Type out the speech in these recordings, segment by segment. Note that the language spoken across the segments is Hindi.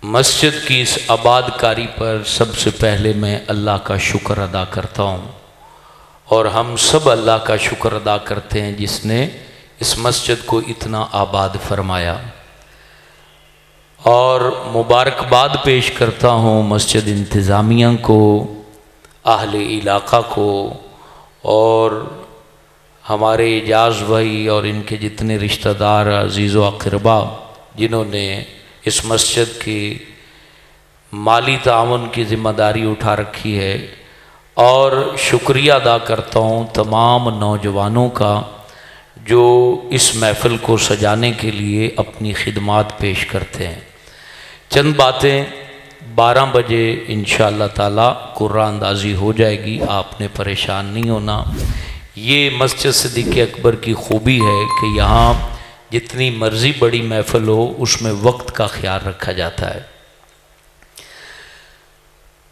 मस्जिद की इस आबादकारी पर सबसे पहले मैं अल्लाह का शुक्र अदा करता हूँ और हम सब अल्लाह का शुक्र अदा करते हैं जिसने इस मस्जिद को इतना आबाद फरमाया। और मुबारकबाद पेश करता हूँ मस्जिद इंतज़ामिया को, अहले इलाक़ा को और हमारे एजाज़ भाई और इनके जितने रिश्तेदार अज़ीज़ व अक़रबा जिन्होंने इस मस्जिद की माली ताउन की ज़िम्मेदारी उठा रखी है। और शुक्रिया अदा करता हूँ तमाम नौजवानों का जो इस महफ़िल को सजाने के लिए अपनी खिदमात पेश करते हैं। चंद बातें 12 बजे इंशाअल्लाह ताला कुरान अंदाज़ी हो जाएगी, आपने परेशान नहीं होना। ये मस्जिद सिद्दीक़ अकबर की खूबी है कि यहाँ जितनी मर्ज़ी बड़ी महफ़िल हो उसमें वक्त का ख्याल रखा जाता है।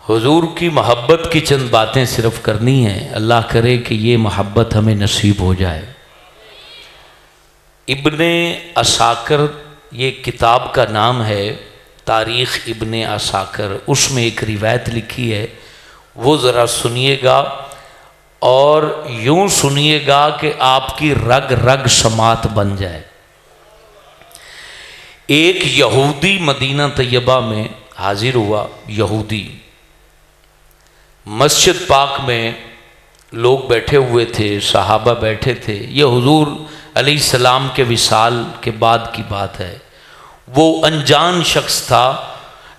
हुजूर की मोहब्बत की चंद बातें सिर्फ करनी है, अल्लाह करे कि ये मोहब्बत हमें नसीब हो जाए। इब्ने असाकर ये किताब का नाम है, तारीख़ इब्ने असाकर, उसमें एक रिवायत लिखी है, वो ज़रा सुनिएगा और यूँ सुनिएगा कि आपकी रग रग समात बन जाए। एक यहूदी मदीना तैयबा में हाजिर हुआ। यहूदी मस्जिद पाक में लोग बैठे हुए थे, सहाबा बैठे थे। ये हुजूर अलैहिस्सलाम के विसाल के बाद की बात है। वो अनजान शख्स था,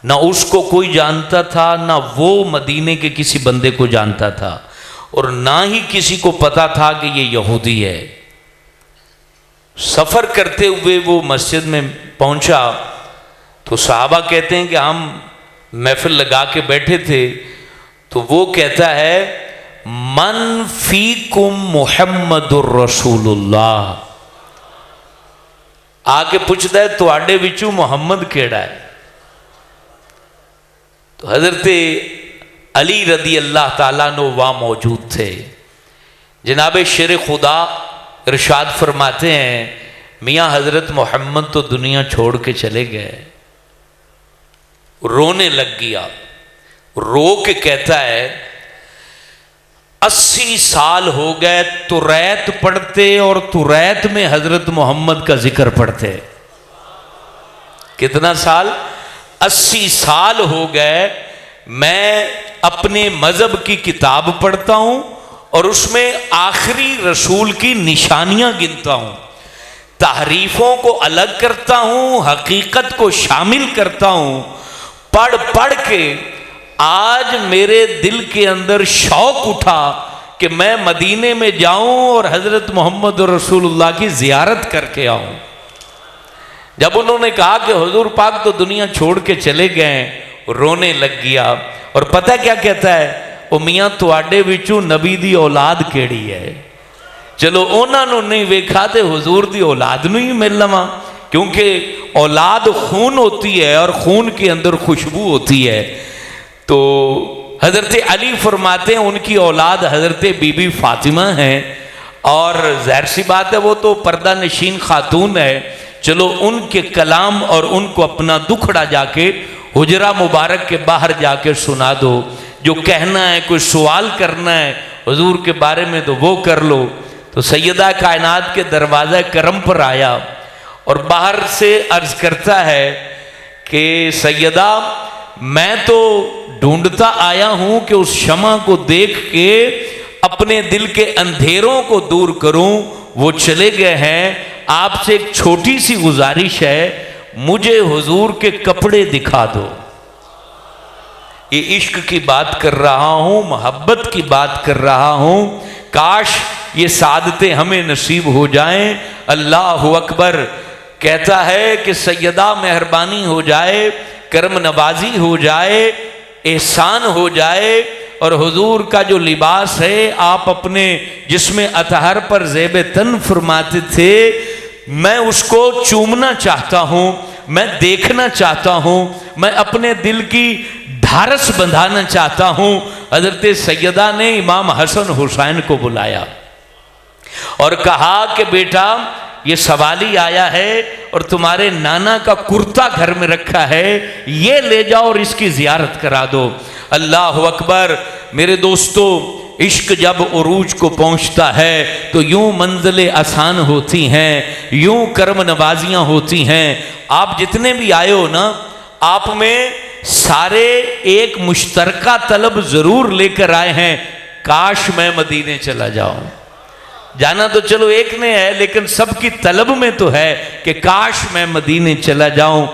ना उसको कोई जानता था, ना वो मदीने के किसी बंदे को जानता था और ना ही किसी को पता था कि ये यहूदी है। सफ़र करते हुए वो मस्जिद में पहुंचा तो सहाबा कहते हैं कि हम महफिल लगा के बैठे थे, तो वो कहता है मन फीकुम मुहम्मदुर रसूलुल्लाह। आके पूछता है तुहाडे विचू मोहम्मद केड़ा है। तो हजरत अली रदी अल्लाह ताला नो वहाँ मौजूद थे। जनाब शेर खुदा इरशाद फरमाते हैं मियाँ हज़रत मोहम्मद तो दुनिया छोड़ के चले गए। रोने लग गया, रो के कहता है 80 साल हो गए तुरैत पढ़ते और तुरैत में हज़रत मोहम्मद का जिक्र पढ़ते। कितना साल? 80 साल हो गए मैं अपने मज़हब की किताब पढ़ता हूँ और उसमें आखिरी रसूल की निशानियां गिनता हूं, तहरीफों को अलग करता हूं, हकीकत को शामिल करता हूं। पढ़ पढ़ के आज मेरे दिल के अंदर शौक उठा कि मैं मदीने में जाऊं और हजरत मोहम्मद रसूलुल्लाह की जियारत करके आऊं। जब उन्होंने कहा कि हुजूर पाक तो दुनिया छोड़ के चले गए, रोने लग गया। और पता क्या कहता है, ओ मियाँ तुहाडे विचू नबी दी औलाद केड़ी है। चलो उन्होंने नहीं वेखा तो हुजूर दी औलाद नूं ही मिल लवां, क्योंकि औलाद खून होती है और खून के अंदर खुशबू होती है। तो हज़रत अली फरमाते हैं उनकी औलाद हज़रत बीबी फातिमा है और ज़ाहिर सी बात है वो तो पर्दा नशीन खातून है। चलो उनके कलाम और उनको अपना दुखड़ा जाके हुजरा मुबारक के बाहर जाके सुना दो। जो कहना है, कोई सवाल करना है हुजूर के बारे में तो वो कर लो। तो सैयदा कायनात के दरवाज़ा करम पर आया और बाहर से अर्ज करता है कि सैयदा मैं तो ढूंढता आया हूं कि उस शमा को देख के अपने दिल के अंधेरों को दूर करूं, वो चले गए हैं। आपसे एक छोटी सी गुजारिश है, मुझे हुजूर के कपड़े दिखा दो। ये इश्क की बात कर रहा हूँ, मोहब्बत की बात कर रहा हूँ। काश ये सादतें हमें नसीब हो जाएं। अल्लाह अकबर। कहता है कि सैयदा मेहरबानी हो जाए, करम नवाजी हो जाए, एहसान हो जाए और हुजूर का जो लिबास है आप अपने जिसमें अतहर पर ज़ेब तन फरमाते थे, मैं उसको चूमना चाहता हूँ, मैं देखना चाहता हूँ, मैं अपने दिल की ढारस बंधाना चाहता हूँ। हजरत सैयदा ने इमाम हसन हुसैन को बुलाया और कहा कि बेटा ये सवाली आया है और तुम्हारे नाना का कुर्ता घर में रखा है, ये ले जाओ और इसकी जियारत करा दो। अल्लाह अकबर। मेरे दोस्तों, इश्क जब उरूज को पहुंचता है तो यूं मंजिलें आसान होती हैं, यूं कर्म नवाजियां होती हैं। आप जितने भी आए हो ना, आप में सारे एक मुश्तरका तलब जरूर लेकर आए हैं, काश मैं मदीने चला जाऊं। जाना तो चलो एक ने है, लेकिन सबकी तलब में तो है कि काश मैं मदीने चला जाऊं।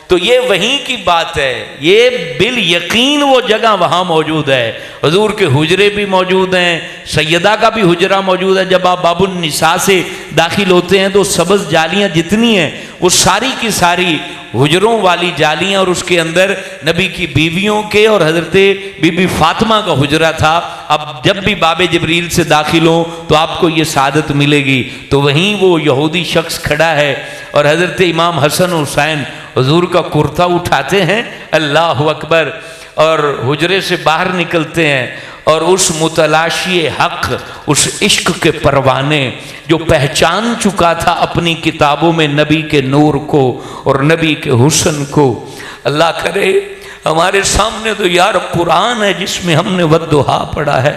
तो ये वहीं की बात है, ये बिल यकीन वो जगह वहां मौजूद है। हुजूर के हुजरे भी मौजूद हैं, सैयदा का भी हुजरा मौजूद है। जब आप बाबुल निसा से दाखिल होते हैं तो सब्ज जालियां जितनी हैं वो सारी की सारी हुजरों वाली जालियां, और उसके अंदर नबी की बीवियों के और हजरत बीबी फातिमा का हुजरा था। अब जब भी बाबे जिब्रील से दाखिल हो तो आपको ये सादत मिलेगी। तो वहीं वो यहूदी शख्स खड़ा है और हजरत इमाम हसन हुसैन हुजूर का कुर्ता उठाते हैं, अल्लाह अकबर, और हुजरे से बाहर निकलते हैं और उस मुतलाशी हक, उस इश्क के परवाने जो पहचान चुका था अपनी किताबों में नबी के नूर को और नबी के हुस्न को, अल्लाह करे हमारे सामने तो यार कुरान है जिसमें हमने वद्दुहा पढ़ा है,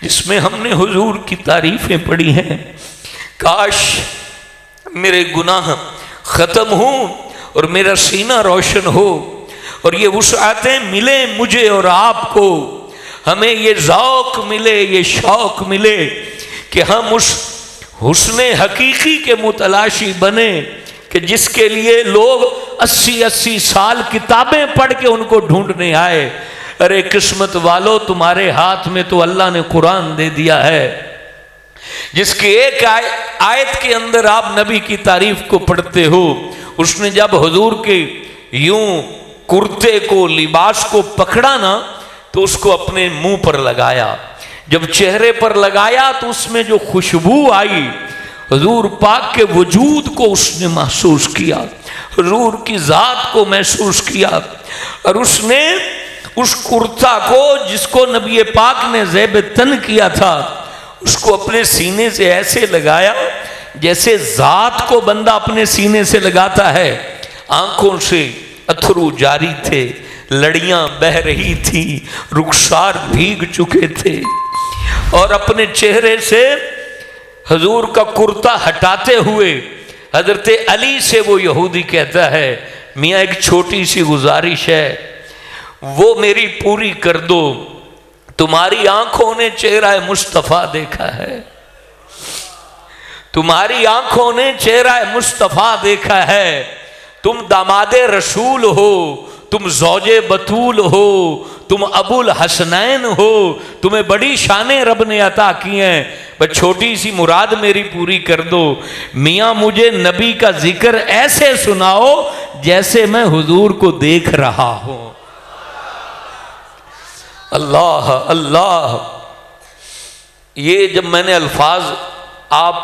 जिसमें हमने हुजूर की तारीफें पढ़ी हैं। काश मेरे गुनाह ख़त्म हो और मेरा सीना रोशन हो और ये वुसअतें मिले मुझे और आपको, हमें ये ज़ौक़ मिले, ये शौक़ मिले कि हम उस हुस्ने हकीकी के मुतलाशी बने कि जिसके लिए लोग 80-80 साल किताबें पढ़ के उनको ढूंढने आए। अरे किस्मत वालों, तुम्हारे हाथ में तो अल्लाह ने कुरान दे दिया है, जिसके एक आयत के अंदर आप नबी की तारीफ को पढ़ते हो। उसने जब हुजूर के यूं कुर्ते को, लिबास को पकड़ा ना, तो उसको अपने मुंह पर लगाया। जब चेहरे पर लगाया तो उसमें जो खुशबू आई, हुजूर पाक के वजूद को उसने महसूस किया, हुजूर की जात को महसूस किया। और उसने उस कुर्ता को, जिसको नबी पाक ने ज़ेब तन किया था, उसको अपने सीने से ऐसे लगाया जैसे जात को बंदा अपने सीने से लगाता है। आंखों से अथरू जारी थे, लड़ियां बह रही थी, रुखसार भीग चुके थे, और अपने चेहरे से हुजूर का कुर्ता हटाते हुए हजरत अली से वो यहूदी कहता है, मियाँ एक छोटी सी गुजारिश है, वो मेरी पूरी कर दो। तुम्हारी आंखों ने चेहरा मुस्तफ़ा देखा है, तुम्हारी आंखों ने चेहरा मुस्तफ़ा देखा है। तुम दामादे रसूल हो, तुम ज़ौजे बतूल हो, तुम अबुल हसनैन हो, तुम्हें बड़ी शानें रब ने अता की हैं, बस छोटी सी मुराद मेरी पूरी कर दो। मियाँ मुझे नबी का जिक्र ऐसे सुनाओ जैसे मैं हुजूर को देख रहा हूं। अल्लाह अल्लाह। ये जब मैंने अल्फाज, आप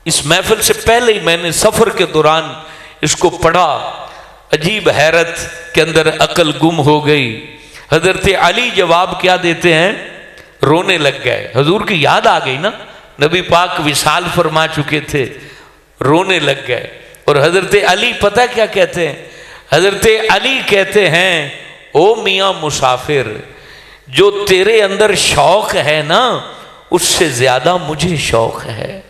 इस महफिल से पहले ही मैंने सफ़र के दौरान इसको पढ़ा, अजीब हैरत के अंदर अकल गुम हो गई। हजरत अली जवाब क्या देते हैं, रोने लग गए। हुजूर की याद आ गई ना, नबी पाक विसाल फरमा चुके थे, रोने लग गए। और हजरत अली पता क्या कहते हैं, हजरत अली कहते हैं, ओ मियाँ मुसाफिर, जो तेरे अंदर शौक है ना, उससे ज्यादा मुझे शौक है,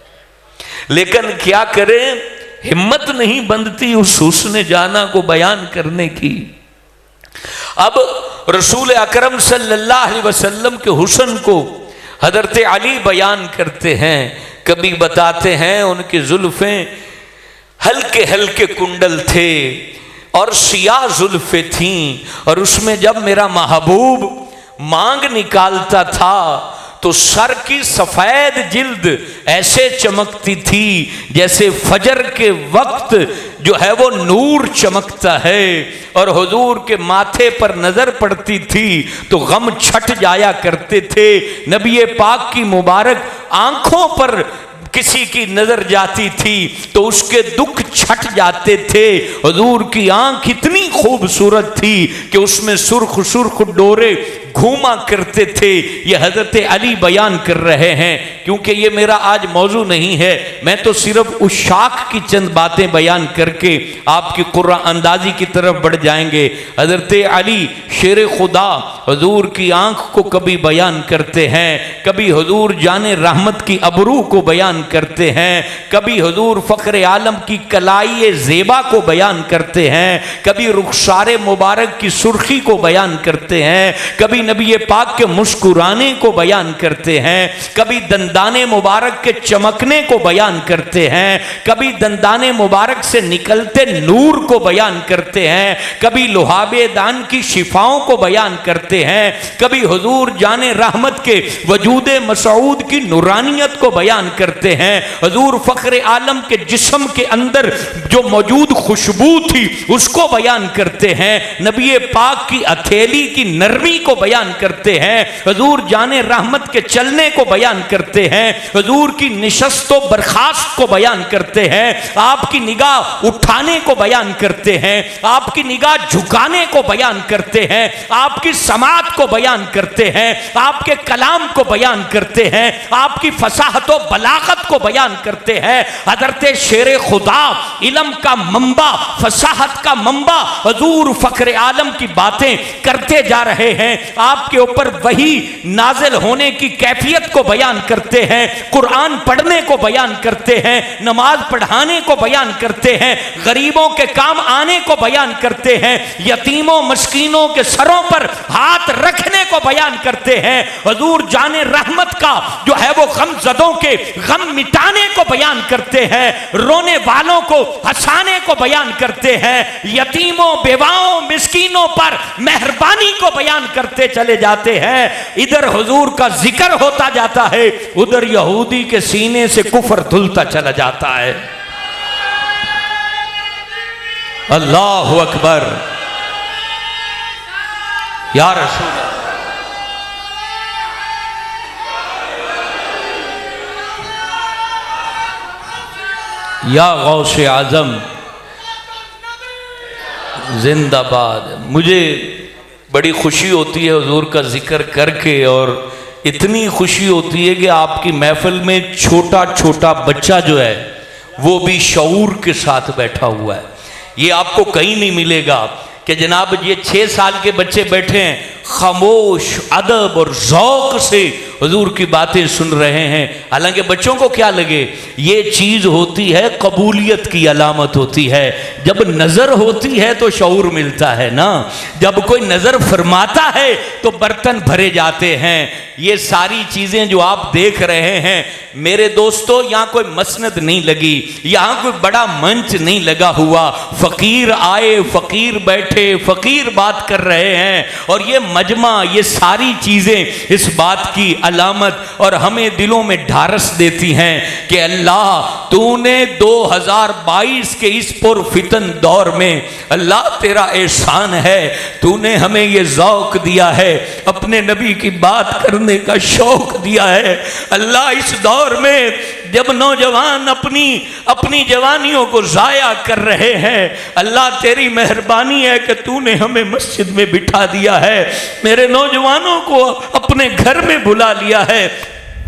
लेकिन क्या करें, हिम्मत नहीं बनती उस हुस्न जाना को बयान करने की। अब रसूल अकरम सल्लल्लाहु अलैहि वसल्लम के हुस्न को हजरत अली बयान करते हैं। कभी बताते हैं उनकी जुल्फें हल्के हल्के कुंडल थे और सियाह जुल्फें थीं, और उसमें जब मेरा महबूब मांग निकालता था तो सर की सफेद जिल्द ऐसे चमकती थी जैसे फजर के वक्त जो है वो नूर चमकता है, और हुजूर के माथे पर नजर पड़ती थी तो गम छट जाया करते थे। नबी पाक की मुबारक आंखों पर किसी की नजर जाती थी तो उसके दुख छट जाते थे। हुजूर की आंख इतनी खूबसूरत थी कि उसमें सुर्ख सुर्ख डोरे घूमा करते थे। ये हजरत अली बयान कर रहे हैं। क्योंकि ये मेरा आज मौजू नहीं है, मैं तो सिर्फ उशाक की चंद बातें बयान करके आपकी कुरान अंदाजी की तरफ बढ़ जाएंगे। हजरत अली शेर खुदा हुजूर की आंख को कभी बयान करते हैं, कभी हुजूर जाने रहमत की अबरू को बयान करते हैं, कभी हुजूर फख्र आलम की कलाई ज़ेबा को बयान करते हैं, कभी रुखसारे मुबारक की सुर्खी को बयान करते हैं, कभी नबी पाक के मुस्कुराने को बयान करते हैं, कभी दंदाने मुबारक के चमकने को बयान करते हैं, कभी दंदाने मुबारक से निकलते नूर को बयान करते हैं, कभी लुहाबे दान की शिफाओं को बयान करते हैं, कभी हुजूर जाने रहमत के वजूद मसऊद की नूरानियत को बयान करते हैं, हुजूर फख्र आलम के जिस्म के अंदर जो मौजूद खुशबू थी उसको बयान करते हैं, नबी पाक की अथेली की नरमी को बयान करते हैं, हुजूर जाने रहमत के चलने को बयान करते हैं, हुजूर की निशस्तो बर्खास्त को बयान करते हैं, आपकी निगाह उठाने को बयान करते हैं, आपकी निगाह झुकाने को बयान करते हैं, आपकी समात को बयान करते हैं, आपके कलाम को बयान करते हैं, आपकी फसाहत व बलागत को बयान करते हैं। हजरत शेर खुदा इल्म का मंबा, फसाहत का मंबा हुजूर फख्र आलम की बातें करते जा रहे हैं। आपके ऊपर वही नाजिल होने की कैफियत को बयान करते हैं, कुरान पढ़ने को बयान करते हैं, नमाज पढ़ाने को बयान करते हैं, गरीबों के काम आने को बयान करते हैं, यतीमों मस्कीनों के सरों पर हाथ रखने को बयान करते हैं। हुजूर जाने रहमत का जो है वो गमज़दों के गम मिटाने को बयान करते हैं, रोने वालों को हंसाने को बयान करते हैं, यतीमों बेवाओं मिस्कीनों पर मेहरबानी को बयान करते चले जाते हैं। इधर हुजूर का जिक्र होता जाता है, उधर यहूदी के सीने से कुफर धुलता चला जाता है। अल्लाहु अकबर या रसूल या गौसे आजम जिंदाबाद। मुझे बड़ी खुशी होती है हुजूर का जिक्र करके, और इतनी खुशी होती है कि आपकी महफिल में छोटा छोटा बच्चा जो है वो भी शऊर के साथ बैठा हुआ है। ये आपको कहीं नहीं मिलेगा कि जनाब ये 6 साल के बच्चे बैठे हैं, खामोश अदब और ज़ौक़ से हुजूर की बातें सुन रहे हैं। हालांकि बच्चों को क्या लगे, ये चीज़ होती है कबूलियत की अलामत होती है। जब नज़र होती है तो शऊर मिलता है ना, जब कोई नज़र फरमाता है तो बर्तन भरे जाते हैं। ये सारी चीज़ें जो आप देख रहे हैं मेरे दोस्तों, यहाँ कोई मसनद नहीं लगी, यहाँ कोई बड़ा मंच नहीं लगा हुआ। फ़कीर आए, फ़कीर बैठे, फ़कीर बात कर रहे हैं, और ये मजमा, ये सारी चीज़ें इस बात की अलामत और हमें दिलों में ढारस देती हैं कि अल्लाह तूने 2022 के इस पुरफितन दौर में, अल्लाह तेरा एहसान है, तूने हमें ये ज़ौक़ दिया है, अपने नबी की बात करने का शौक़ दिया है। अल्लाह इस दौर में जब नौजवान अपनी जवानियों को ज़ाया कर रहे हैं, अल्लाह तेरी मेहरबानी है कि तूने हमें मस्जिद में बिठा दिया है, मेरे नौजवानों को अपने घर में बुला लिया है।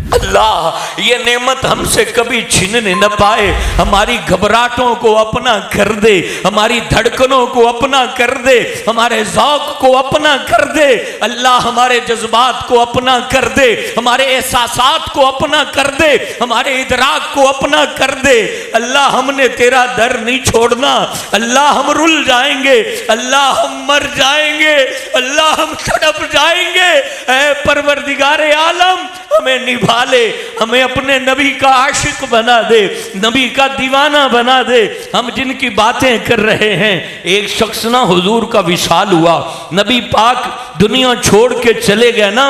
अल्लाह ये नेमत हमसे कभी छीनने न पाए। हमारी घबराहटों को अपना कर दे, हमारी धड़कनों को अपना कर दे, हमारे ज़ौक़ को अपना कर दे। अल्लाह हमारे जज्बात को अपना कर दे, हमारे एहसासात को अपना कर दे, हमारे इदराक को अपना कर दे। अल्लाह हमने तेरा दर नहीं छोड़ना। अल्लाह हम रुल जाएंगे, अल्लाह हम मर जाएंगे, अल्लाह हम तड़प जाएंगे। ऐ परवरदिगारे आलम हमें निभा ले, हमें अपने नबी का आशिक बना दे, नबी का दीवाना बना दे। हम जिनकी बातें कर रहे हैं, एक शख्स ना हुजूर का विशाल हुआ, नबी पाक दुनिया छोड़ के चले गए ना,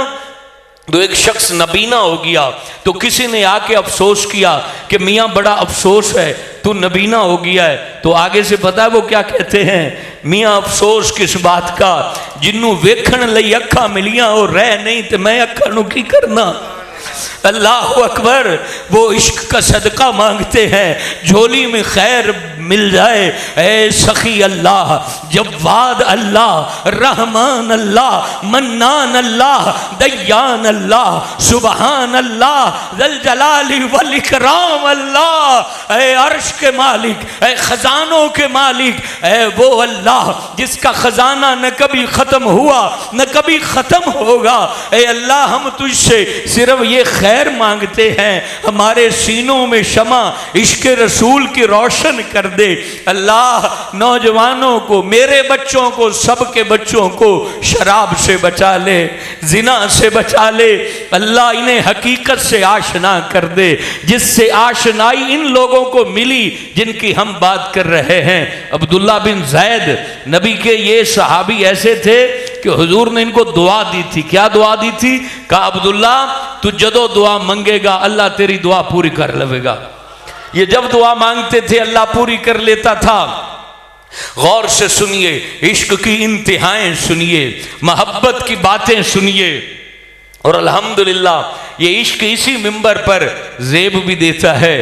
तो एक शख्स नबीना हो गया। तो किसी ने आके अफसोस किया कि मियाँ बड़ा अफसोस है, तू नबीना हो गया है। तो आगे से पता है वो क्या कहते हैं, मियाँ अफसोस किस बात का, जिन्नू वेखण लई अखा मिलियां और रह नहीं, तो मैं अखा नू की करना। अल्लाह अकबर। वो इश्क का सदका मांगते हैं, झोली में खैर मिल जाए। ऐ सखी अल्लाह, जव्वाद अल्लाह, रहमान अल्लाह, मन्नान अल्लाह, दय्यान अल्लाह, सुबहान अल्लाह, जल जलाली वल इकराम अल्लाह। ऐ अर्श के मालिक, ऐ खजानों के मालिक, ऐ वो अल्लाह जिसका खजाना न कभी खत्म हुआ न कभी खत्म होगा। ऐ अल्लाह, हम तुझसे सिर्फ ये खैर मांगते हैं, हमारे सीनों में शमा इश्क रसूल की रोशन कर दे। अल्लाह, नौजवानों को, मेरे बच्चों को, सबके बच्चों को शराब से बचा ले, जिना से बचा ले। अल्लाह, इन्हें हकीकत से आशना कर दे, जिससे आशनाई इन लोगों को मिली जिनकी हम बात कर रहे हैं। अब्दुल्ला बिन जैद नबी के ये सहाबी ऐसे थे कि हुजूर ने इनको दुआ दी थी। क्या दुआ दी थी? कहा, अब्दुल्ला तू जदों दुआ मंगेगा अल्लाह तेरी दुआ पूरी कर लेगा। ये जब दुआ मांगते थे अल्लाह पूरी कर लेता था। गौर से सुनिए, इश्क की इंतहाएं सुनिए, मोहब्बत की बातें सुनिए। और अल्हम्दुलिल्लाह ये इश्क इसी मिंबर पर जेब भी देता है।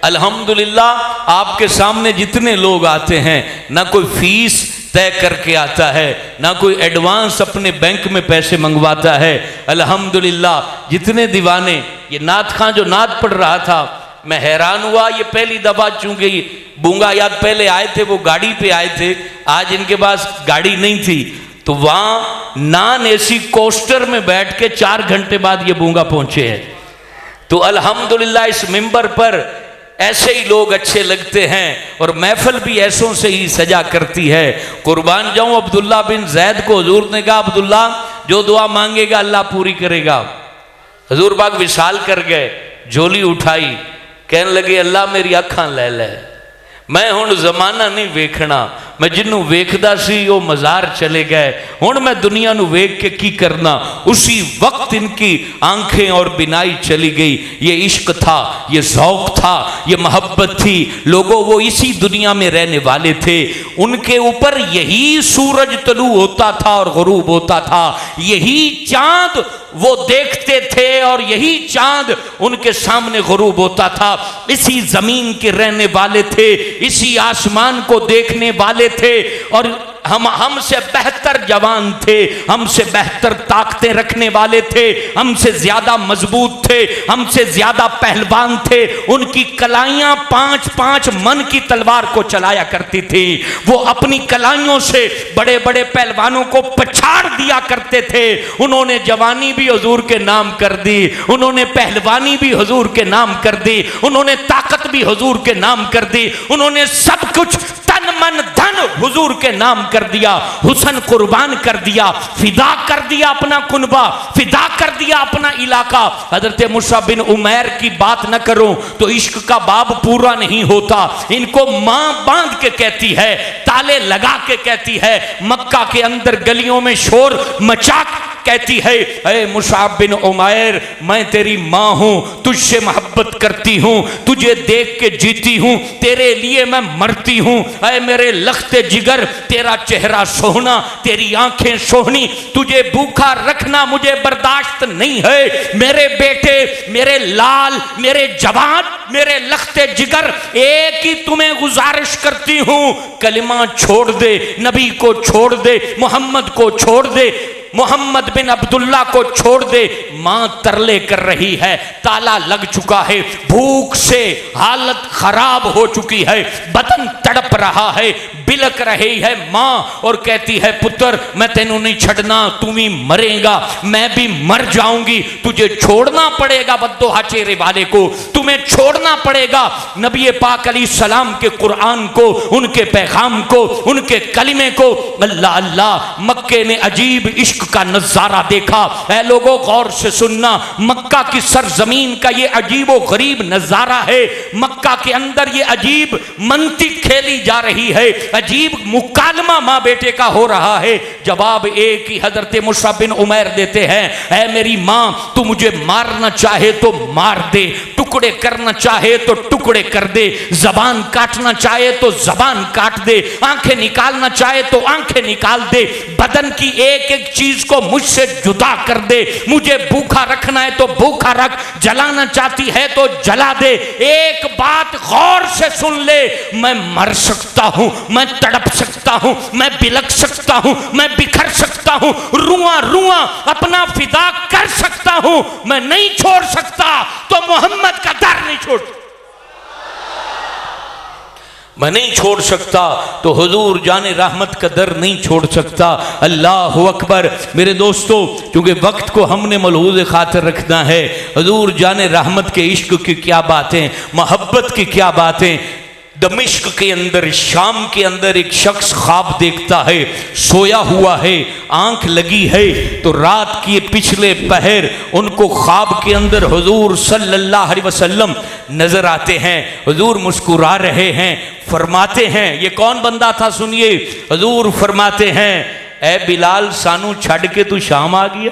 अल्हम्दुलिल्लाह आपके सामने जितने लोग आते हैं, ना कोई फीस तय करके आता है, ना कोई एडवांस अपने बैंक में पैसे मंगवाता है। अल्हम्दुलिल्लाह जितने दीवाने, ये नात खां जो नात पढ़ रहा था, मैं हैरान हुआ। ये पहली दफा, चूंकि बूंगा याद पहले आए थे, वो गाड़ी पे आए थे, आज इनके पास गाड़ी नहीं थी, तो वहां नॉन एसी कोस्टर में बैठ के 4 घंटे बाद ये बूंगा पहुंचे हैं। तो अल्हम्दुलिल्लाह इस मिंबर पर ऐसे ही लोग अच्छे लगते हैं और महफिल भी ऐसों से ही सजा करती है। कुर्बान जाऊं अब्दुल्ला बिन जैद को हुजूर ने कहा, अब्दुल्ला जो दुआ मांगेगा अल्लाह पूरी करेगा। हुजूर पाक विशाल कर गए, झोली उठाई, कहने लगे, अल्लाह मेरी अखां ले ले, मैं हुण जमाना नहीं वेखना, मैं जिन्हों वेखदा सी वो मजार चले गए, हुण मैं दुनिया नू वेख के की करना। उसी वक्त इनकी आंखें और बिनाई चली गई। ये इश्क था, ये ज़ौक़ था, ये मोहब्बत थी। लोगों, वो इसी दुनिया में रहने वाले थे। उनके ऊपर यही सूरज तलू होता था और गुरूब होता था, यही चांद वो देखते थे और यही चांद उनके सामने गुरूब होता था। इसी जमीन के रहने वाले थे, इसी आसमान को देखने वाले थे और हमसे बेहतर जवान थे, हमसे बेहतर ताकतें रखने वाले थे, हमसे ज्यादा मजबूत थे, हमसे ज्यादा पहलवान थे। उनकी कलाइयां 5-5 मन की तलवार को चलाया करती थी। वो अपनी कलाइयों से बड़े बड़े पहलवानों को पछाड़ दिया करते थे। उन्होंने जवानी भी हुजूर के नाम कर दी, उन्होंने पहलवानी भी हुजूर के नाम कर दी, उन्होंने ताकत भी हुजूर के नाम कर दी, उन्होंने सब कुछ तन मन धन हुजूर के नाम कर दिया। हुसन कुर्बान कर दिया, फिदा कर दिया अपना कुनबा, फिदा कर दिया अपना इलाका। हजरत मुसा बिन उमैर की बात न करूं तो इश्क का बाब पूरा नहीं होता। इनको मां बांध के कहती है, ताले लगा के कहती है, मक्का के अंदर गलियों में शोर मचा कहती है, ऐ मुसाब बिन उमैर, मैं तेरी मां हूं, तुझसे मोहब्बत करती हूं, तुझे देख के जीती हूं, तेरे लिए मैं मरती हूं। ऐ मेरे लख्ते जिगर, तेरा चेहरा सोहना, तेरी आंखें सोहनी, तुझे भूखा रखना मुझे बर्दाश्त नहीं है। मेरे बेटे, मेरे लाल, मेरे जवान, मेरे लख्ते जिगर, एक ही तुम्हें गुजारिश करती हूं, कलिमा छोड़ दे, नबी को छोड़ दे, मोहम्मद को छोड़ दे, मोहम्मद बिन अब्दुल्ला को छोड़ दे। मां तरले कर रही है, ताला लग चुका है, भूख से हालत खराब हो चुकी है, बदन तड़प रहा है, बिलक रही है मां और कहती है, पुत्र मैं तेनू नहीं छड़ना, तुम ही मरेगा, मैं भी मर जाऊंगी, तुझे छोड़ना पड़ेगा। बद्दोहा चेहरे वाले को तुम्हें छोड़ना पड़ेगा। नबी पाक अलैहिस्सलाम के कुरान को, उनके पैगाम को, उनके कलिमे को। अल्लाह अल्लाह, मक्के ने अजीब इश्क का नजारा देखा। ऐ लोगों गौर से सुनना, मक्का की सरजमीन का ये अजीब व गरीब नजारा है। मक्का के अंदर ये अजीब मंतिक खेली जा रही है, अजीब मुकालमा मां बेटे का हो रहा है। जवाब एक ही हजरत मुसा बिन उमैर देते हैं, ऐ मेरी मां, तू मुझे मारना चाहे तो मार दे, टुकड़े करना चाहे तो टुकड़े कर दे, जबान काटना चाहे तो जबान काट दे, आंखें निकालना चाहे तो आंखें निकाल दे, बदन की एक एक चीज को मुझसे जुदा कर दे। मुझे भूखा रखना है तो भूखा रख, जलाना चाहती है तो जला दे। एक बात गौर से सुन ले, मैं मर सकता हूं, मैं तड़प सकता हूं, मैं बिलख सकता हूं, मैं बिखर सकता हूं, रुआ रुआ अपना फिदा कर सकता हूं, मैं नहीं छोड़ सकता तो मोहम्मद का दर नहीं छोड़, मैं नहीं छोड़ सकता तो हुजूर जाने रहमत का दर नहीं छोड़ सकता। अल्लाह अकबर। मेरे दोस्तों, क्योंकि वक्त को हमने मलहूज़ खातिर रखना है, हुजूर जाने रहमत के इश्क की क्या बातें, मोहब्बत की क्या बातें। दमिश्क के अंदर, शाम के अंदर एक शख्स ख्वाब देखता है, सोया हुआ है, आंख लगी है, तो रात के पिछले पहर उनको ख्वाब के अंदर हुजूर सल्लल्लाहु अलैहि वसल्लम नजर आते हैं। हुजूर मुस्कुरा रहे हैं, फरमाते हैं, ये कौन बंदा था सुनिए। हुजूर फरमाते हैं, ए बिलाल सानू छड़ के तू शाम आ गया।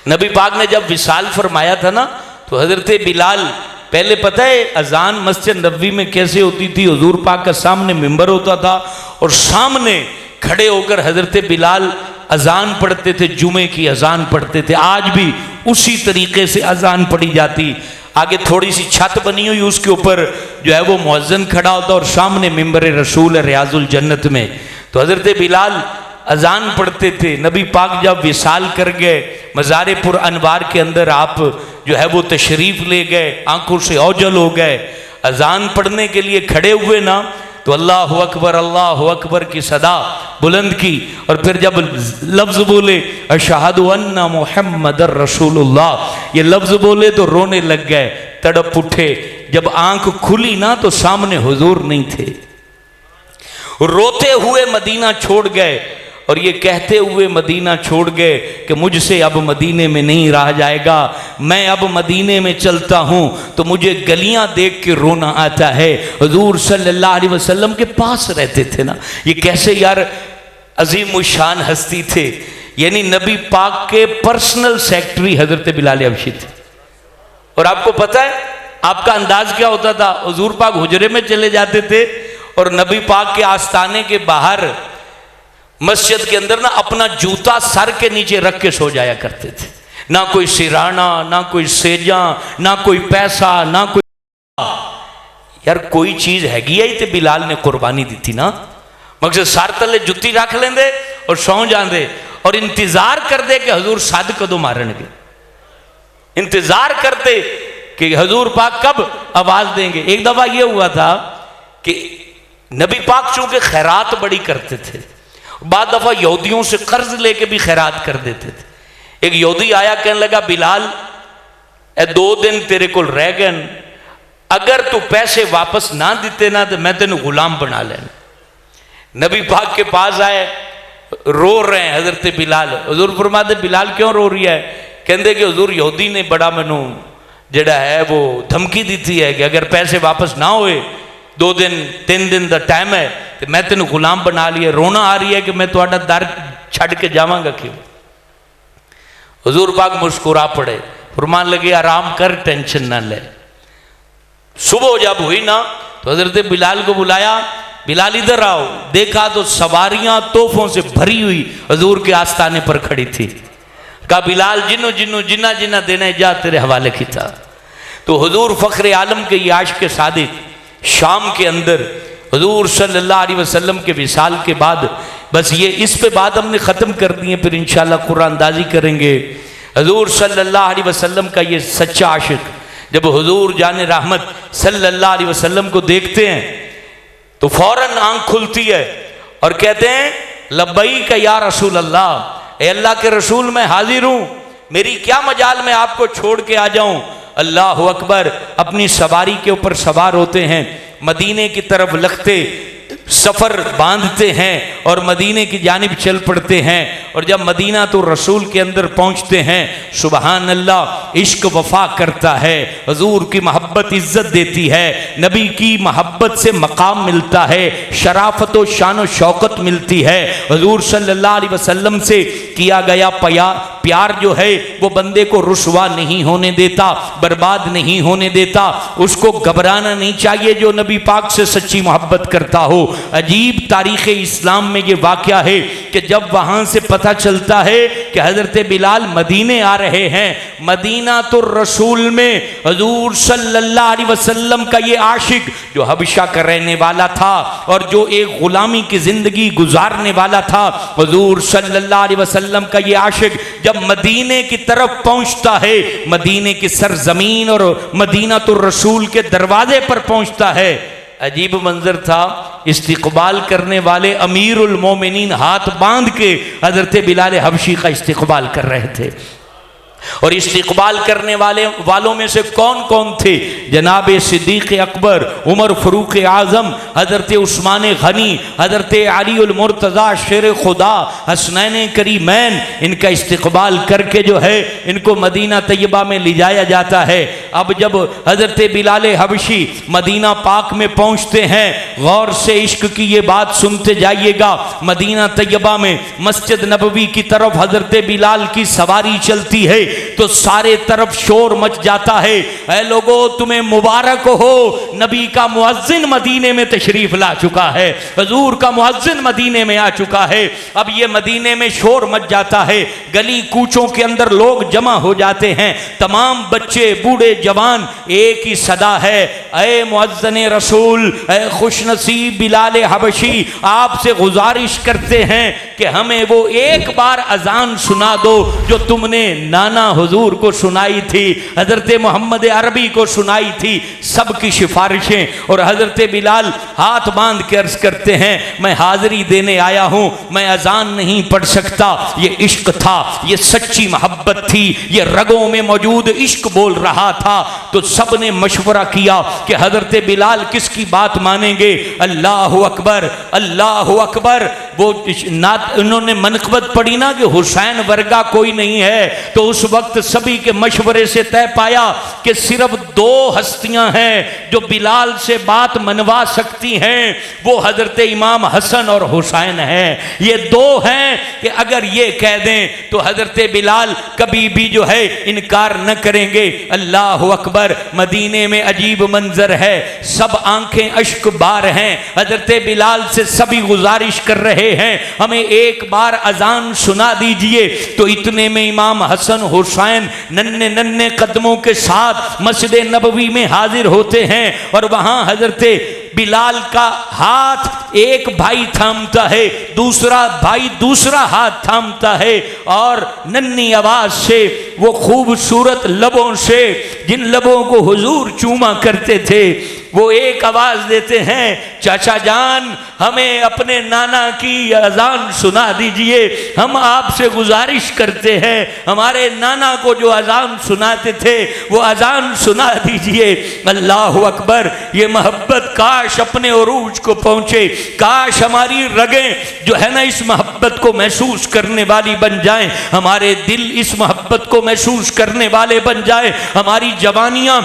नबी पाक ने जब विसाल फरमाया था ना, तो हजरत बिलाल, पहले पता है अजान मस्जिद नबवी में कैसे होती थी, हुजूर पाक का सामने मिंबर होता था और सामने खड़े होकर हजरत बिलाल अजान पढ़ते थे, जुमे की अजान पढ़ते थे। आज भी उसी तरीके से अजान पढ़ी जाती। आगे थोड़ी सी छत बनी हुई, उसके ऊपर जो है वो मुअज्जिन खड़ा होता और सामने मिंबर रसूल है रियाजुल जन्नत में। तो हजरत बिलाल अजान पढ़ते थे। नबी पाक जब विसाल कर गए, मज़ार-ए-पुर अनवार के अंदर आप जो है वो तशरीफ ले गए, आंखों से ओझल हो गए, अजान पढ़ने के लिए खड़े हुए ना, तो अल्लाह अकबर की सदा बुलंद की और फिर जब लफ्ज़ बोले अशहदु अन्ना मुहम्मदर रसूलुल्लाह, ये लफ्ज़ बोले तो रोने लग गए, तड़प उठे। जब आंख खुली ना तो सामने हुजूर नहीं थे, रोते हुए मदीना छोड़ गए और ये कहते हुए मदीना छोड़ गए कि मुझसे अब मदीने में नहीं रहा जाएगा, मैं अब मदीने में चलता हूँ तो मुझे गलियाँ देख के रोना आता है। हुजूर सल्लल्लाहु अलैहि वसल्लम के पास रहते थे ना, ये कैसे यार अजीम शान हस्ती थे, यानी नबी पाक के पर्सनल सेक्रेटरी हजरत बिलाल हबशी थे। और आपको पता है आपका अंदाज क्या होता था, हुजूर पाक हुजरे में चले जाते थे और नबी पाक के आस्थाने के बाहर मस्जिद के अंदर ना अपना जूता सर के नीचे रख के सो जाया करते थे। ना कोई सिराना, ना कोई सेजा, ना कोई पैसा, ना कोई, यार कोई चीज हैगी है तो बिलाल ने कुर्बानी दी थी ना। मकसद सर तले जुत्ती रख लेंदे और सौ जाते और इंतजार करते कि हजूर सद कदों मारनगे, इंतजार करते कि हजूर पाक कब आवाज देंगे। एक दफा यह हुआ था कि नबी पाक चूंकि खैरात बड़ी करते थे, बाद दफा यहूदियों से कर्ज लेके भी खैरात कर देते थे। एक यहूदी आया, कहने लगा बिलाल 2 दिन तेरे को रह गए, अगर तू पैसे वापस ना देते ना तो मैं तेन गुलाम बना लेना। नबी पाक के पास आए, रो रहे हैं हजरत बिलाल। हुजूर फरमाते बिलाल क्यों रो रही है? कहते कि हुजूर यहूदी ने बड़ा मैनू जड़ा है वो धमकी दी थी है कि अगर पैसे वापस ना होए 2 दिन 3 दिन का टाइम है तो मैं तेन गुलाम बना लिया। रोना आ रही है कि मैं तुहाडा दर छड़ के जावांगा क्यों? हुजूर पाक मुस्कुरा पड़े, फरमान लगे आराम कर, टेंशन ना ले। सुबह जब हुई ना तो हजरत बिलाल को बुलाया, बिलाल इधर आओ। देखा तो सवारियां तोहफों से भरी हुई हजूर के आस्थाने पर खड़ी थी। कहा बिलाल जिन्नो जिन्नो जिन्ना जिन्ना देना जा तेरे हवाले की था। तो हुजूर फख्र आलम के ये आशिक सादिक शाम के अंदर हुजूर सल्लल्लाहु अलैहि वसल्लम के विसाल के बाद, बस ये इस पे बात हमने ख़त्म कर दी है, फिर इंशाल्लाह कुरान अंदाजी करेंगे। हुजूर सल्लल्लाहु अलैहि वसल्लम का ये सच्चा आशिक जब हुजूर जाने रहमत सल्लल्लाहु अलैहि वसल्लम को देखते हैं तो फौरन आंख खुलती है और कहते हैं लब्बैक या रसूल अल्लाह, ए अल्लाह के रसूल मैं हाजिर हूँ, मेरी क्या मजाल में आपको छोड़ के आ जाऊँ। अल्लाह अकबर। अपनी सवारी के ऊपर सवार होते हैं, मदीने की तरफ लगते सफ़र बांधते हैं और मदीने की जानिब चल पड़ते हैं। और जब मदीना तो रसूल के अंदर पहुंचते हैं, सुबहान अल्लाह, इश्क वफा करता है, हजूर की मोहब्बत इज्जत देती है, नबी की मोहब्बत से मकाम मिलता है, शराफत व शान व शौकत मिलती है। हजूर सल्लल्लाहु अलैहि वसल्लम से किया गया प्यार जो है वो बंदे को रुसवा नहीं होने देता, बर्बाद नहीं होने देता। उसको घबराना नहीं चाहिए जो नबी पाक से सच्ची मोहब्बत करता हो। अजीब तारीख़ इस्लाम में ये वाक़या है कि जब वहाँ से पता चलता है कि हज़रत बिलाल मदीने आ रहे हैं, मदीना तो रसूल में हजूर सल्लल्लाहु अलैहि वसल्लम का ये आशिक जो हबशा का रहने वाला था और जो एक गुलामी की ज़िंदगी गुजारने वाला था, हजूर सल्लल्लाहु अलैहि वसल्लम का ये आशिक जब मदीने की तरफ पहुंचता है, मदीने की सरजमीन और मदीना तो रसूल के दरवाजे पर पहुंचता है, अजीब मंजर था। इस्तिकबाल करने वाले अमीरुल मोमिनीन हाथ बांध के हजरत बिलाल हबशी का इस्तिकबाल कर रहे थे। और इस्तिकबाल करने वालों में से कौन कौन थे? जनाब सिद्दीक़ अकबर, उमर फ़ारूक आज़म, हज़रत उस्मान गनी, हज़रत अली उल मुर्तज़ा शेर खुदा, हसनैन करीमैन। इनका इस्तिकबाल करके जो है इनको मदीना तैयबा में ले जाया जाता है। अब जब हज़रत बिलाल हबशी मदीना पाक में पहुँचते हैं, गौर से इश्क की ये बात सुनते जाइएगा। मदीना तैयबा में मस्जिद नबवी की तरफ हज़रत बिलाल की सवारी चलती है तो सारे तरफ शोर मच जाता है, ऐ लोगो तुम्हें मुबारक हो, नबी का मुअज्जिन मदीने में तशरीफ ला चुका है, हजूर का मुअज्जिन मदीने में आ चुका है। अब ये मदीने में शोर मच जाता है, गली कूचों के अंदर लोग जमा हो जाते हैं, तमाम बच्चे बूढ़े जवान, एक ही सदा है, ऐ मुअज्जिन रसूल, ऐ खुशनसीब बिलाल हबशी, आपसे गुजारिश करते हैं कि हमें वो एक बार अजान सुना दो जो तुमने नाना हुजूर को सुनाई थी, हजरत मोहम्मद अरबी को सुनाई थी। सबकी सिफारिशें। और हजरत बिलाल हाथ बांध के अर्ज करते हैं, मैं हाजिरी देने आया हूं, मैं अजान नहीं पढ़ सकता। ये इश्क था, ये सच्ची मोहब्बत थी, ये रगों में मौजूद इश्क बोल रहा था। तो सब ने मशवरा किया कि हजरत बिलाल किसकी बात मानेंगे। अल्लाह अकबर, अल्लाह अकबर। वो उन्होंने मनक़बत पढ़ी ना कि हुसैन वर्गा कोई नहीं है, तो उस वक्त सभी के मशवरे से तय पाया कि सिर्फ दो हस्तियां हैं जो बिलाल से बात मनवा सकती हैं, वो हजरत इमाम हसन और हुसैन हैं। ये दो हैं कि अगर ये कह दें तो हजरत बिलाल कभी भी जो है इनकार न करेंगे। अल्लाह अकबर। मदीने में अजीब मंजर है, सब आंखें अश्क बार हैं। हजरत बिलाल से सभी गुजारिश कर रहे हैं, हमें एक बार अजान सुना दीजिए। तो इतने में इमाम हसन हुसैन नन्हे नन्हे कदमों के साथ मस्जिद नबवी में हाजिर होते हैं और वहां हजरत बिलाल का हाथ एक भाई थामता है, दूसरा भाई दूसरा हाथ थामता है और नन्ही आवाज से वो खूबसूरत लबों से, जिन लबों को हुजूर चूमा करते थे, वो एक आवाज देते हैं, चाचा जान हमें अपने नाना की अजान सुना दीजिए, हम आपसे गुजारिश करते हैं, हमारे नाना को जो अजान सुनाते थे वो अजान सुना दीजिए। अल्लाह अकबर। ये मोहब्बत काश अपने उरूज को पहुंचे, काश हमारी रगें जो है ना इस मोहब्बत को महसूस करने वाली बन जाएं, हमारे दिल इस मोहब्बत को महसूस करने वाले बन जाएं, हमारी जवानियां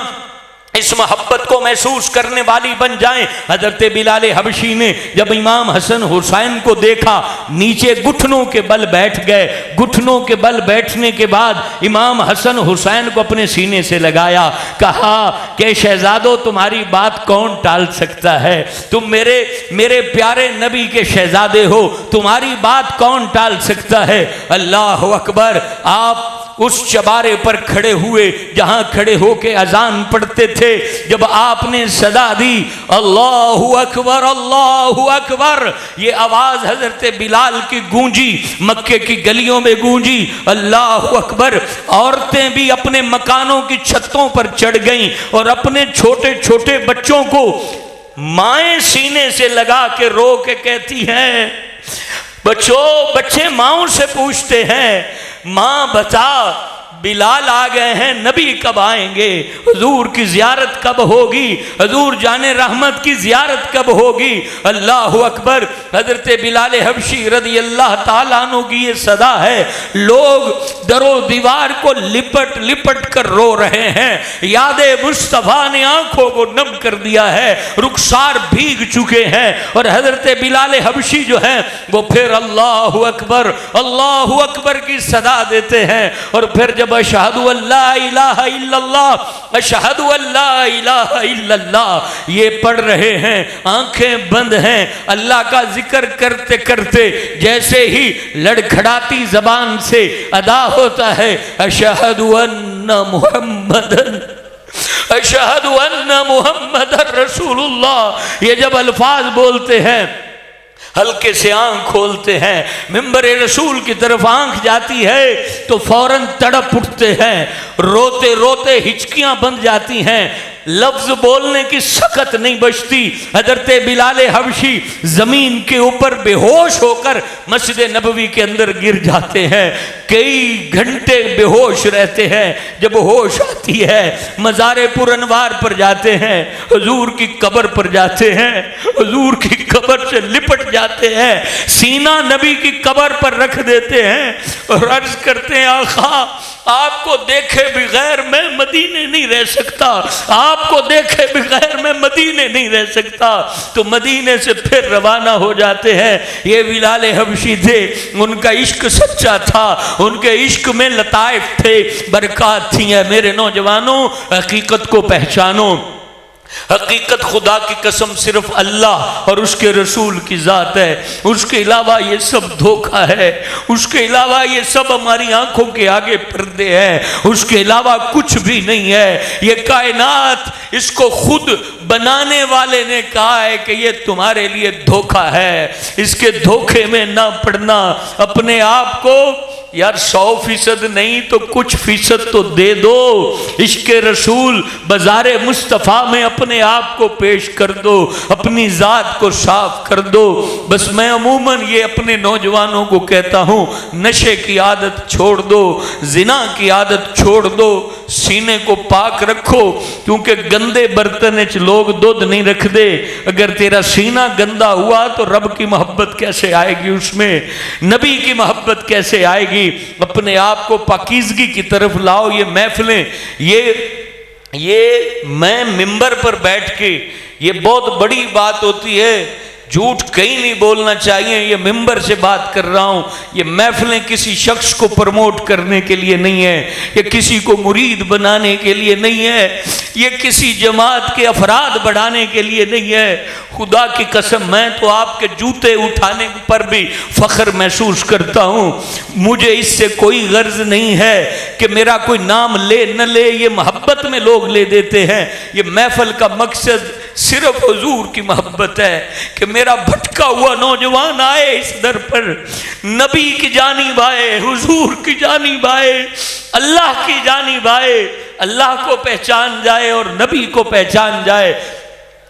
इस मोहब्बत को महसूस करने वाली बन जाएं। हजरत बिलाल हबशी ने जब इमाम हसन हुसैन को देखा, नीचे घुटनों के बल बैठ गए। घुटनों के बल बैठने के बाद इमाम हसन हुसैन को अपने सीने से लगाया, कहा कि शहजादो तुम्हारी बात कौन टाल सकता है, तुम मेरे प्यारे नबी के शहजादे हो, तुम्हारी बात कौन टाल सकता है। अल्लाह अकबर। आप उस चबारे पर खड़े हुए जहां खड़े होके अजान पढ़ते थे, जब आपने सदा दी अल्लाहु अकबर अल्लाहु अकबर, ये आवाज हजरत बिलाल की गूंजी, मक्के की गलियों में गूंजी, अल्लाहु अकबर। औरतें भी अपने मकानों की छतों पर चढ़ गईं और अपने छोटे छोटे बच्चों को माएं सीने से लगा के रो के कहती हैं, बच्चे माओं से पूछते हैं, माँ बता बिलाल आ गए हैं, नबी कब आएंगे, हुजूर की जियारत कब होगी, हुजूर जाने रहमत की जियारत कब होगी। अल्लाह अकबर। हजरत बिलाल हबशी रज़ी अल्लाह ताला अन्हु की ये सदा है। लोग दरो दीवार को लिपट लिपट कर रो रहे हैं। यादे मुस्तफा ने आंखों को नम कर दिया है, रुखसार भीग चुके हैं। और हजरत बिलाल हबशी जो है वो फिर अल्लाह अकबर की सदा देते हैं। और फिर जब अशहदु अल्ला इलाहा इल्लल्लाह, अशहदु अल्ला इलाहा इल्लल्लाह ये पढ़ रहे हैं, आंखें बंद हैं, अल्लाह का जिक्र करते करते जैसे ही लड़खड़ाती जबान से अदा होता है अशहदु अन्ना मुहम्मदन, अशहदु अन्ना मुहम्मदन रसूलुल्लाह, ये जब अल्फाज बोलते हैं हल्के से आंख खोलते हैं, मिंबर रसूल की तरफ आंख जाती है तो फौरन तड़प उठते हैं, रोते रोते हिचकियां बन जाती हैं, लफ्ज बोलने की सकत नहीं बचती। हजरत बिलाल हबशी जमीन के ऊपर बेहोश होकर मस्जिद नबवी के अंदर गिर जाते हैं। कई घंटे बेहोश रहते हैं। जब होश आती है मज़ारे पुरनवार पर जाते हैं, हुजूर की कब्र पर जाते हैं, हुजूर की कब्र से लिपट जाते हैं, सीना नबी की कब्र पर रख देते हैं और अर्ज करते हैं आका आपको देखे बगैर मैं मदीने नहीं रह सकता, आपको देखे बगैर मैं मदीने नहीं रह सकता। तो मदीने से फिर रवाना हो जाते हैं। ये बिलाल हबशी थे, उनका इश्क सच्चा था, उनके इश्क में लताइफ थे, बरकत थी। मेरे नौजवानों हकीकत को पहचानो। हकीकत खुदा की कसम सिर्फ अल्लाह और उसके रसूल की ज़ात है, उसके अलावा ये सब धोखा है, उसके अलावा ये सब हमारी आंखों के आगे पर्दे हैं, उसके अलावा कुछ भी नहीं है। ये कायनात इसको खुद बनाने वाले ने कहा है कि ये तुम्हारे लिए धोखा है, इसके धोखे में ना पड़ना। अपने आप को यार 100% नहीं तो कुछ फीसद तो दे दो, इश्क़े रसूल बाज़ारे मुस्तफ़ा में अपने आप को पेश कर दो, अपनी ज़ात को साफ कर दो। बस मैं अमूमन ये अपने नौजवानों को कहता हूँ, नशे की आदत छोड़ दो, जिना की आदत छोड़ दो, सीने को पाक रखो, क्योंकि गंदे बर्तन च लोग दूध नहीं रख दे। अगर तेरा सीना गंदा हुआ तो रब की मोहब्बत कैसे आएगी, उसमें नबी की मोहब्बत कैसे आएगी। अपने आप को पाकीज़गी की तरफ लाओ। ये महफिलें, ये मैं मिंबर पर बैठ के, ये बहुत बड़ी बात होती है, झूठ कहीं नहीं बोलना चाहिए। ये मिंबर से बात कर रहा हूँ। ये महफिलें किसी शख्स को प्रमोट करने के लिए नहीं है, ये किसी को मुरीद बनाने के लिए नहीं है, ये किसी जमात के अफराद बढ़ाने के लिए नहीं है। खुदा की कसम मैं तो आपके जूते उठाने पर भी फ़ख्र महसूस करता हूँ। मुझे इससे कोई गर्ज नहीं है कि मेरा कोई नाम ले न ले, ये मोहब्बत में लोग ले देते हैं। ये महफिल का मकसद सिर्फ हुजूर की मोहब्बत है कि मेरा भटका हुआ नौजवान आए इस दर पर, नबी की जानिब आए, हुजूर की जानिब आए, अल्लाह की जानिब आए, अल्लाह को पहचान जाए और नबी को पहचान जाए।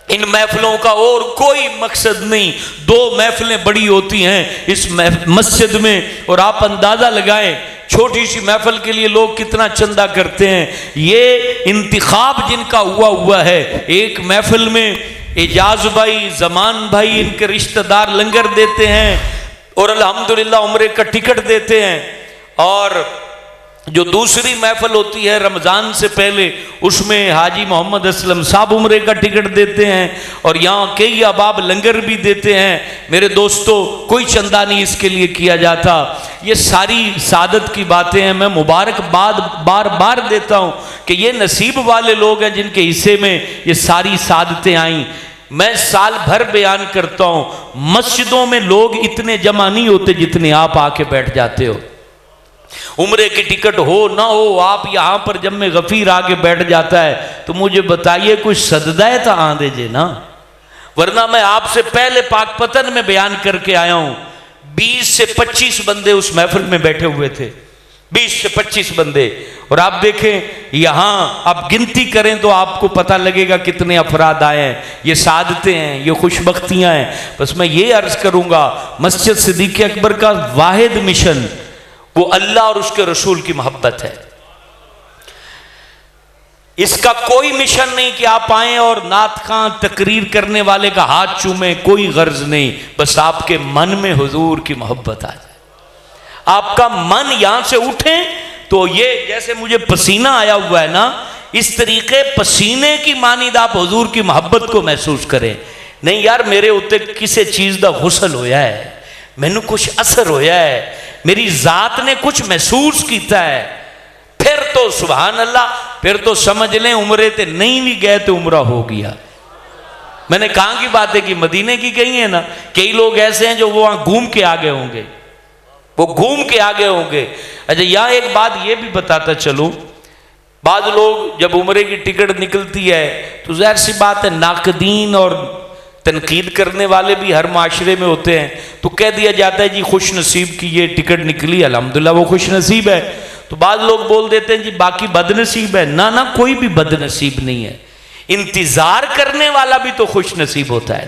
इन महफिलों का और कोई मकसद नहीं। 2 महफिलें बड़ी होती हैं इस मस्जिद में, और आप अंदाज़ा लगाएं छोटी सी महफिल के लिए लोग कितना चंदा करते हैं। ये इंतिखाब जिनका हुआ है, एक महफिल में एजाज भाई, जमान भाई, इनके रिश्तेदार लंगर देते हैं और अल्हम्दुलिल्लाह उम्रे का टिकट देते हैं। और जो दूसरी महफिल होती है रमज़ान से पहले, उसमें हाजी मोहम्मद असलम साहब उम्रे का टिकट देते हैं और यहाँ कई अहबाब लंगर भी देते हैं। मेरे दोस्तों, कोई चंदा नहीं इसके लिए किया जाता। ये सारी सादत की बातें हैं। मैं मुबारकबाद बार बार देता हूँ कि ये नसीब वाले लोग हैं जिनके हिस्से में ये सारी सादतें आईं। मैं साल भर बयान करता हूँ, मस्जिदों में लोग इतने जमा नहीं होते जितने आप आके बैठ जाते हो। उम्रे की टिकट हो ना हो, आप यहाँ पर जब मैं गफीर आके बैठ जाता है तो मुझे बताइए कुछ सददाए तो आ दीजिए ना, वरना मैं आपसे पहले पाकपतन में बयान करके आया हूँ। 20 से 25 बंदे उस महफिल में बैठे हुए थे, 20 से 25 बंदे। और आप देखें यहाँ, आप गिनती करें तो आपको पता लगेगा कितने अफराद आए हैं। ये सादतें हैं, ये खुशबख्तियाँ हैं। बस मैं ये अर्ज करूँगा, मस्जिद सिद्दीक़ अकबर का वाहिद मिशन वो अल्लाह और उसके रसूल की मोहब्बत है। इसका कोई मिशन नहीं कि आप आए और नात खां तकरीर करने वाले का हाथ चूमे, कोई गर्ज नहीं, बस आपके मन में हुजूर की मोहब्बत आ जाए, आपका मन यहां से उठे तो ये जैसे मुझे पसीना आया हुआ है ना, इस तरीके पसीने की मानिद आप हुजूर की मोहब्बत को महसूस करें। नहीं यार मेरे उत्ते किसी चीज का गुसल होया है, मैनू कुछ असर होया है, मेरी जात ने कुछ महसूस किया है, फिर तो सुभान अल्लाह, फिर तो समझ लें उम्रे ते नहीं भी गए तो उम्रा हो गया। मैंने कहाँ की बात है कि मदीने की कही है ना, कई लोग ऐसे हैं जो वो वहां घूम के आ गए होंगे, वो घूम के आ गए होंगे। अच्छा यहाँ एक बात ये भी बताता चलूं, बाद लोग जब उम्रे की टिकट निकलती है तो जाहिर सी बात है नाकदीन और तनकीद करने वाले भी हर माशरे में होते हैं, तो कह दिया जाता है जी खुश नसीब की ये टिकट निकली, अल्हम्दुलिल्लाह वो खुश नसीब है। तो बाद लोग बोल देते हैं जी बाकी बदनसीब है। ना ना, कोई भी बदनसीब नहीं है, इंतजार करने वाला भी तो खुश नसीब होता है।